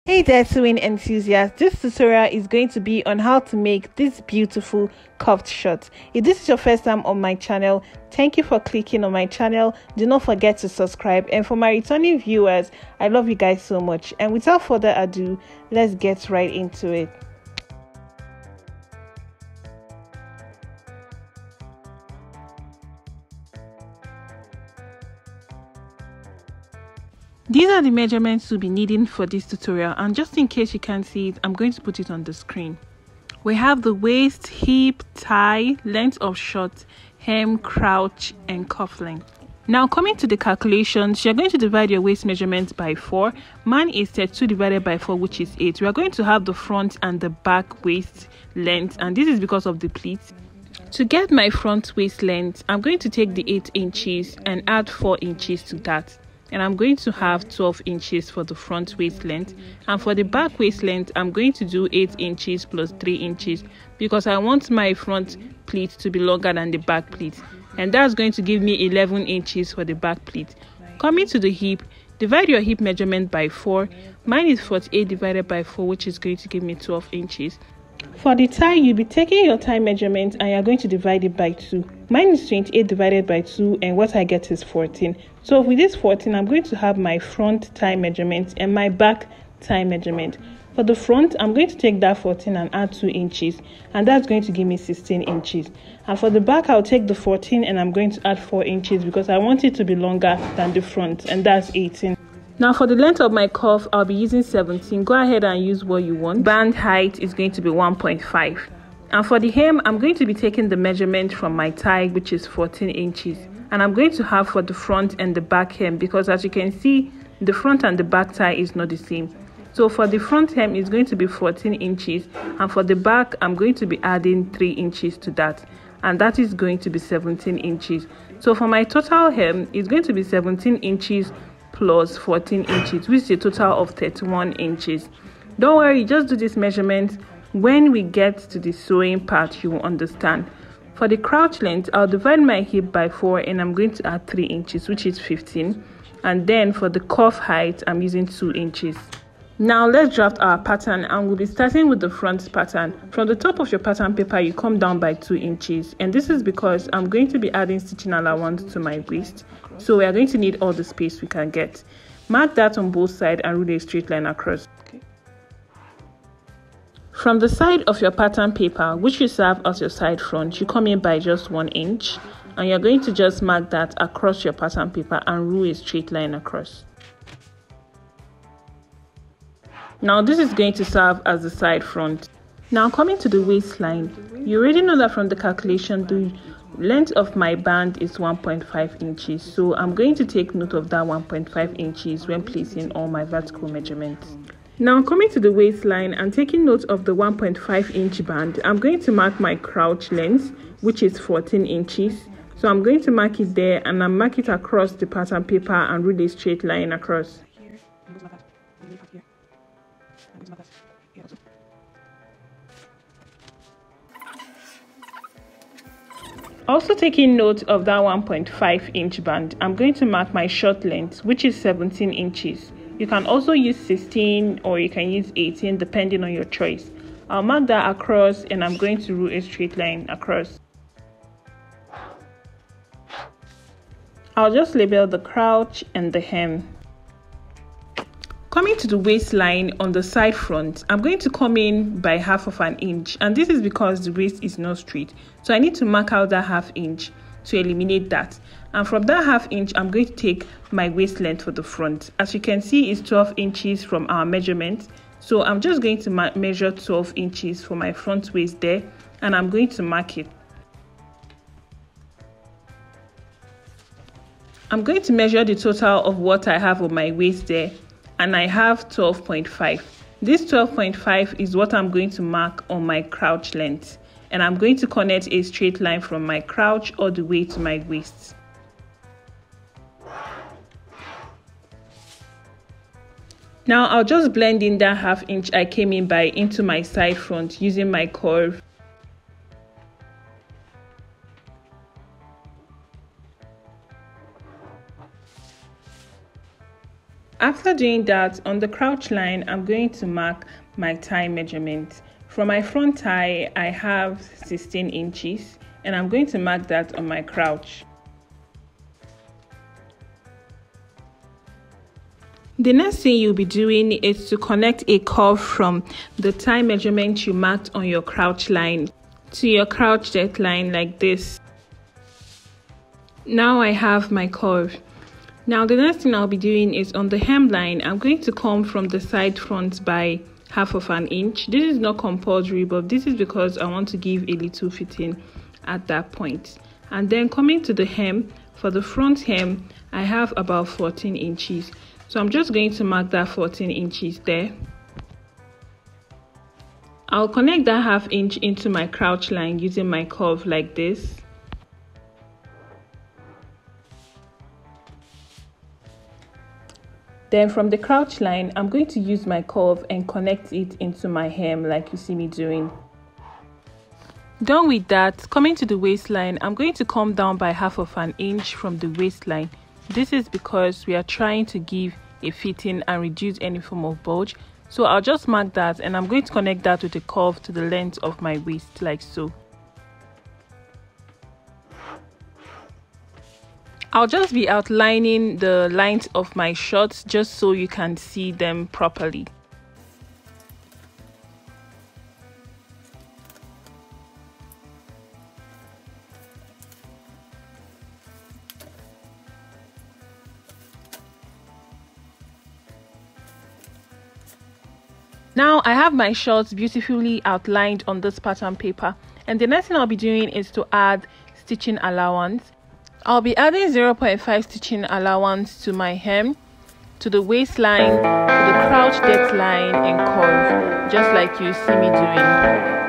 Hey there, sewing enthusiasts. This tutorial is going to be on how to make this beautiful cuffed shirt. If this is your first time on my channel, thank you for clicking on my channel. Do not forget to subscribe, and for my returning viewers, I love you guys so much. And without further ado, let's get right into it. These are the measurements we'll be needing for this tutorial, and just in case you can't see it, I'm going to put it on the screen. We have the waist, hip, thigh, length of shirt, hem, crouch, and cuff length. Now coming to the calculations, you're going to divide your waist measurement by 4. Mine is 32 divided by 4, which is 8. We are going to have the front and the back waist length, and this is because of the pleats. To get my front waist length, I'm going to take the 8 inches and add 4 inches to that. And I'm going to have 12 inches for the front waist length, and for the back waist length I'm going to do 8 inches plus 3 inches because I want my front pleat to be longer than the back pleat, and that's going to give me 11 inches for the back pleat. Coming to the hip, divide your hip measurement by 4. Mine is 48 divided by 4, which is going to give me 12 inches. For the thigh, you'll be taking your thigh measurement and you're going to divide it by 2. Mine is 28 divided by 2, and what I get is 14. So with this 14, I'm going to have my front thigh measurement and my back thigh measurement. For the front, I'm going to take that 14 and add 2 inches, and that's going to give me 16 inches. And for the back, I'll take the 14 and I'm going to add 4 inches because I want it to be longer than the front, and that's 18. Now for the length of my cuff, I'll be using 17. Go ahead and use what you want. Band height is going to be 1.5. And for the hem, I'm going to be taking the measurement from my thigh, which is 14 inches. And I'm going to have for the front and the back hem, because as you can see, the front and the back thigh is not the same. So for the front hem, it's going to be 14 inches. And for the back, I'm going to be adding 3 inches to that. And that is going to be 17 inches. So for my total hem, it's going to be 17 inches plus 14 inches, which is a total of 31 inches. Don't worry, just do this measurement. When we get to the sewing part, you will understand. For the crouch length, I'll divide my hip by 4 and I'm going to add 3 inches, which is 15. And then for the cuff height, I'm using 2 inches. Now let's draft our pattern, and we'll be starting with the front pattern. From the top of your pattern paper, you come down by 2 inches, and this is because I'm going to be adding stitching allowance to my waist, so we are going to need all the space we can get. Mark that on both sides and rule a straight line across. From the side of your pattern paper, which you serve as your side front, you come in by just 1 inch, and you're going to just mark that across your pattern paper and rule a straight line across. Now this is going to serve as the side front. Now coming to the waistline, you already know that from the calculation the length of my band is 1.5 inches. So I'm going to take note of that 1.5 inches when placing all my vertical measurements. Now coming to the waistline and taking note of the 1.5 inch band, I'm going to mark my crouch length, which is 14 inches. So I'm going to mark it there, and I'll mark it across the pattern paper and rule a straight line across. Also taking note of that 1.5 inch band, I'm going to mark my short length, which is 17 inches. You can also use 16 or you can use 18 depending on your choice. I'll mark that across and I'm going to rule a straight line across. I'll just label the crouch and the hem. Coming to the waistline on the side front, I'm going to come in by 1/2 inch, and this is because the waist is not straight. So I need to mark out that 1/2 inch to eliminate that. And from that 1/2 inch, I'm going to take my waist length for the front. As you can see, it's 12 inches from our measurement. So I'm just going to measure 12 inches for my front waist there, and I'm going to mark it. I'm going to measure the total of what I have on my waist there, and I have 12.5. This 12.5 is what I'm going to mark on my crouch length, and I'm going to connect a straight line from my crouch all the way to my waist. Now I'll just blend in that 1/2 inch I came in by into my side front using my curve. After doing that, on the crouch line, I'm going to mark my thigh measurement. For my front thigh, I have 16 inches, and I'm going to mark that on my crouch. The next thing you'll be doing is to connect a curve from the thigh measurement you marked on your crouch line to your crouch depth line like this. Now I have my curve. Now the next thing I'll be doing is on the hemline, I'm going to come from the side front by half of an inch. This is not compulsory, but this is because I want to give a little fitting at that point. And then coming to the hem, for the front hem, I have about 14 inches. So I'm just going to mark that 14 inches there. I'll connect that ½ inch into my crouch line using my curve like this. Then from the crouch line, I'm going to use my curve and connect it into my hem like you see me doing. Done with that, coming to the waistline, I'm going to come down by half of an inch from the waistline. This is because we are trying to give a fitting and reduce any form of bulge. So I'll just mark that and I'm going to connect that with a curve to the length of my waist like so. I'll just be outlining the lines of my shorts just so you can see them properly. Now I have my shorts beautifully outlined on this pattern paper, and the next thing I'll be doing is to add stitching allowance. I'll be adding 0.5 stitching allowance to my hem, to the waistline, to the crouch depth line and curve, just like you see me doing.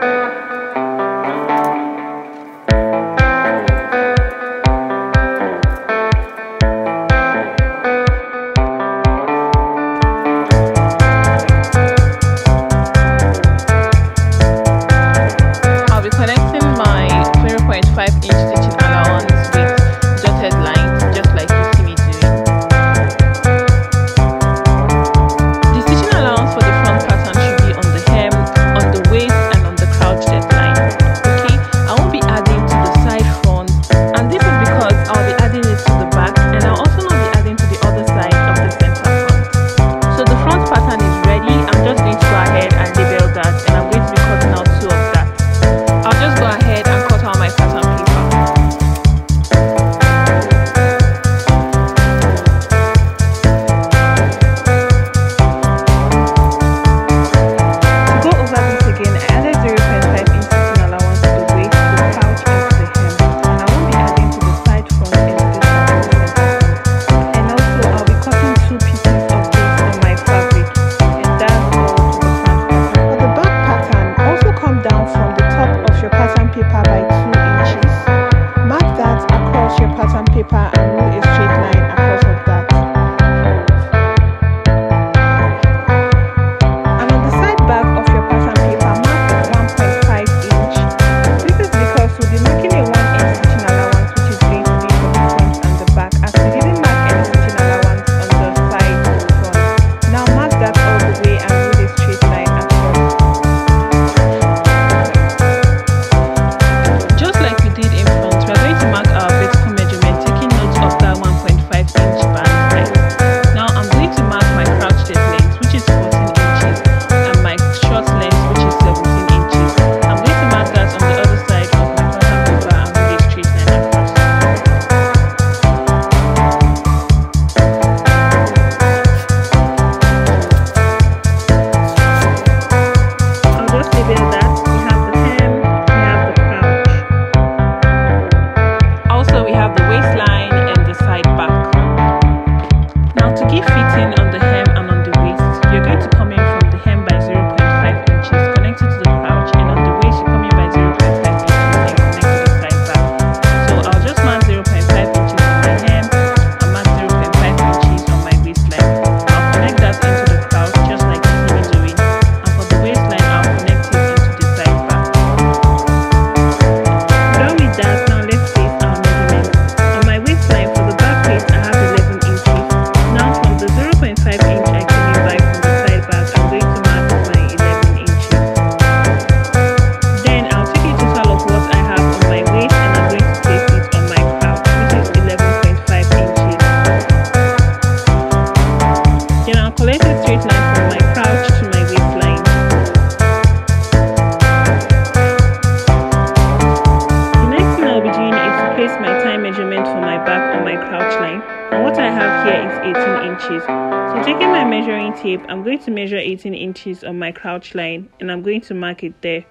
shape, I'm going to measure 18 inches on my crouch line and I'm going to mark it there.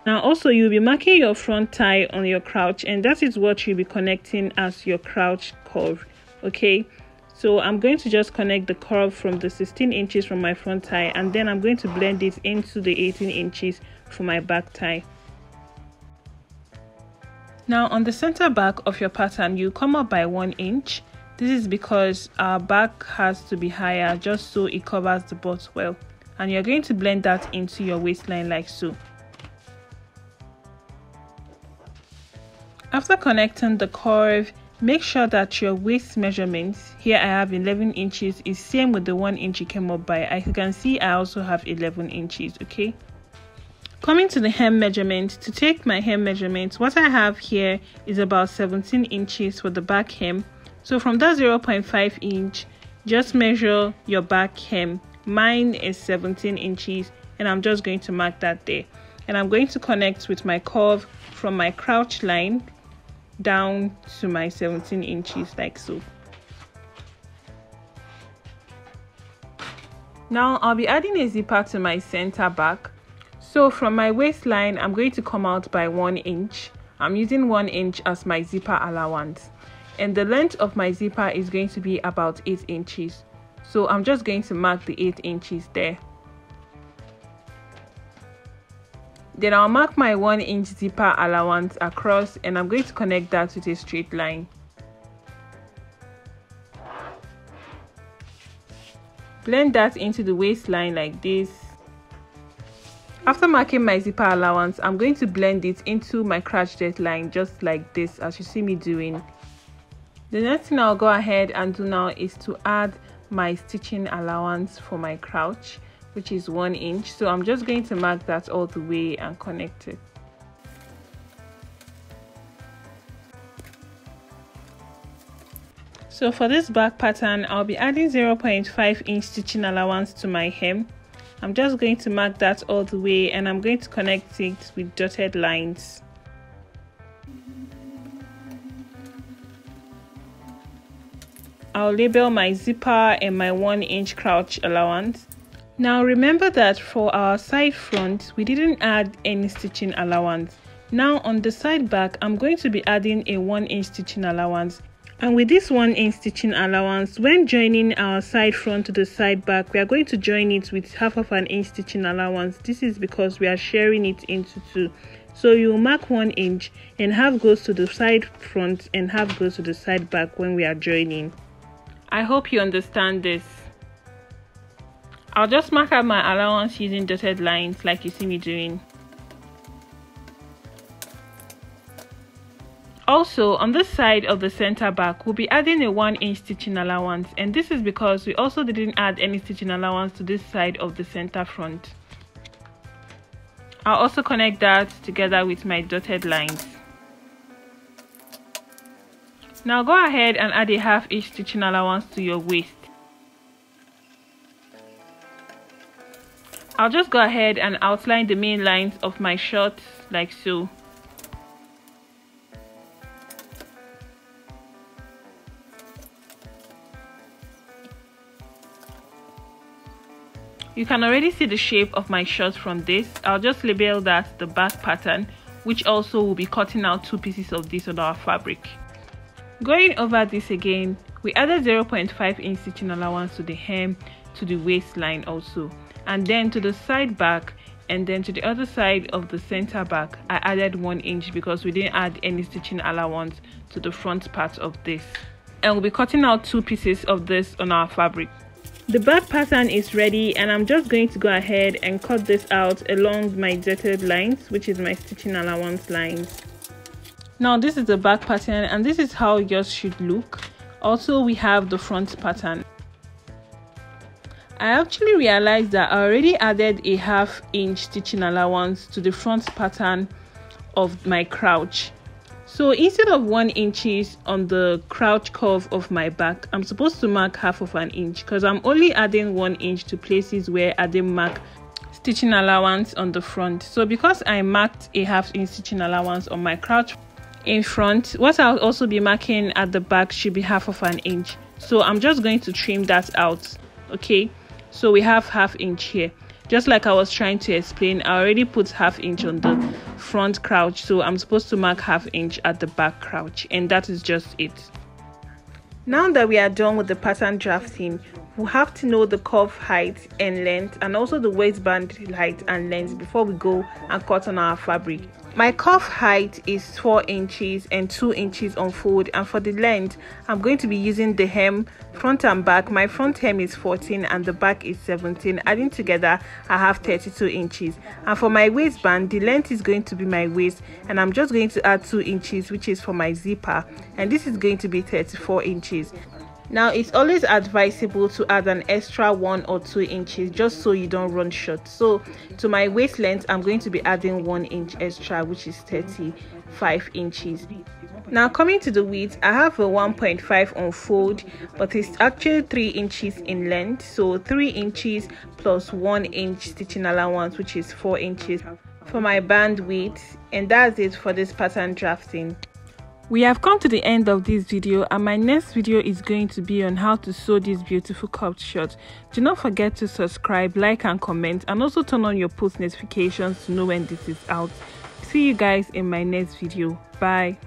Now also you'll be marking your front tie on your crouch, and that is what you'll be connecting as your crouch curve. Okay, so I'm going to just connect the curve from the 16 inches from my front tie, and then I'm going to blend it into the 18 inches for my back tie. Now on the center back of your pattern, you come up by 1 inch. This is because our back has to be higher just so it covers the butt well, and you're going to blend that into your waistline like so. After connecting the curve, make sure that your waist measurements, here I have 11 inches, is same with the 1 inch you came up by. As you can see, I also have 11 inches, okay? Coming to the hem measurement, to take my hem measurement, what I have here is about 17 inches for the back hem. So from that 0.5 inch, just measure your back hem. Mine is 17 inches and I'm just going to mark that there. And I'm going to connect with my curve from my crouch line down to my 17 inches like so. Now I'll be adding a zipper to my center back. So from my waistline, I'm going to come out by 1 inch. I'm using 1 inch as my zipper allowance, and the length of my zipper is going to be about 8 inches. So I'm just going to mark the 8 inches there. Then I'll mark my 1 inch zipper allowance across, and I'm going to connect that with a straight line. Blend that into the waistline like this. After marking my zipper allowance, I'm going to blend it into my crotch depth line just like this, as you see me doing. The next thing I'll go ahead and do now is to add my stitching allowance for my crouch, which is 1 inch. So I'm just going to mark that all the way and connect it. So for this back pattern, I'll be adding 0.5 inch stitching allowance to my hem. I'm just going to mark that all the way, and I'm going to connect it with dotted lines. I'll label my zipper and my 1 inch crouch allowance. Now remember that for our side front, we didn't add any stitching allowance. Now on the side back, I'm going to be adding a 1 inch stitching allowance. And with this 1 inch stitching allowance, when joining our side front to the side back, we are going to join it with half of an inch stitching allowance. This is because we are sharing it into two. So you mark 1 inch and half goes to the side front and half goes to the side back when we are joining. I hope you understand this. I'll just mark out my allowance using dotted lines like you see me doing. Also, on this side of the center back, we'll be adding a 1 inch stitching allowance, and this is because we also didn't add any stitching allowance to this side of the center front. I'll also connect that together with my dotted lines. Now go ahead and add a half inch stitching allowance to your waist. I'll just go ahead and outline the main lines of my short like so. You can already see the shape of my short from this. I'll just label that the back pattern, which also will be cutting out 2 pieces of this on our fabric. Going over this again, we added 0.5 inch stitching allowance to the hem, to the waistline also, and then to the side back, and then to the other side of the center back, I added 1 inch because we didn't add any stitching allowance to the front part of this. And we'll be cutting out 2 pieces of this on our fabric. The back pattern is ready, and I'm just going to go ahead and cut this out along my dotted lines, which is my stitching allowance lines. Now this is the back pattern, and this is how yours should look. Also, we have the front pattern. I actually realized that I already added a half inch stitching allowance to the front pattern of my crouch. So instead of 1 inch on the crouch curve of my back, I'm supposed to mark half of an inch because I'm only adding 1 inch to places where I didn't mark stitching allowance on the front. So because I marked a half inch stitching allowance on my crouch in front, what I'll also be marking at the back should be half of an inch. so I'm just going to trim that out. Okay, so we have 1/2 inch here. Just like I was trying to explain, I already put 1/2 inch on the front crouch, so I'm supposed to mark 1/2 inch at the back crouch, and that is just it. Now that we are done with the pattern drafting, we have to know the cuff height and length, and also the waistband height and length before we go and cut on our fabric. My cuff height is 4 inches and 2 inches on fold, and for the length I'm going to be using the hem front and back. My front hem is 14 and the back is 17. Adding together I have 32 inches. And for my waistband, the length is going to be my waist, and I'm just going to add 2 inches, which is for my zipper, and this is going to be 34 inches. Now it's always advisable to add an extra 1 or 2 inches just so you don't run short. So to my waist length I'm going to be adding 1 inch extra, which is 35 inches. Now coming to the width, I have a 1.5 on fold, but it's actually 3 inches in length, so 3 inches plus 1 inch stitching allowance, which is 4 inches for my band width. And that's it for this pattern drafting. We have come to the end of this video, and my next video is going to be on how to sew this beautiful cuffed shirt. Do not forget to subscribe, like and comment, and also turn on your post notifications to know when this is out. See you guys in my next video. Bye.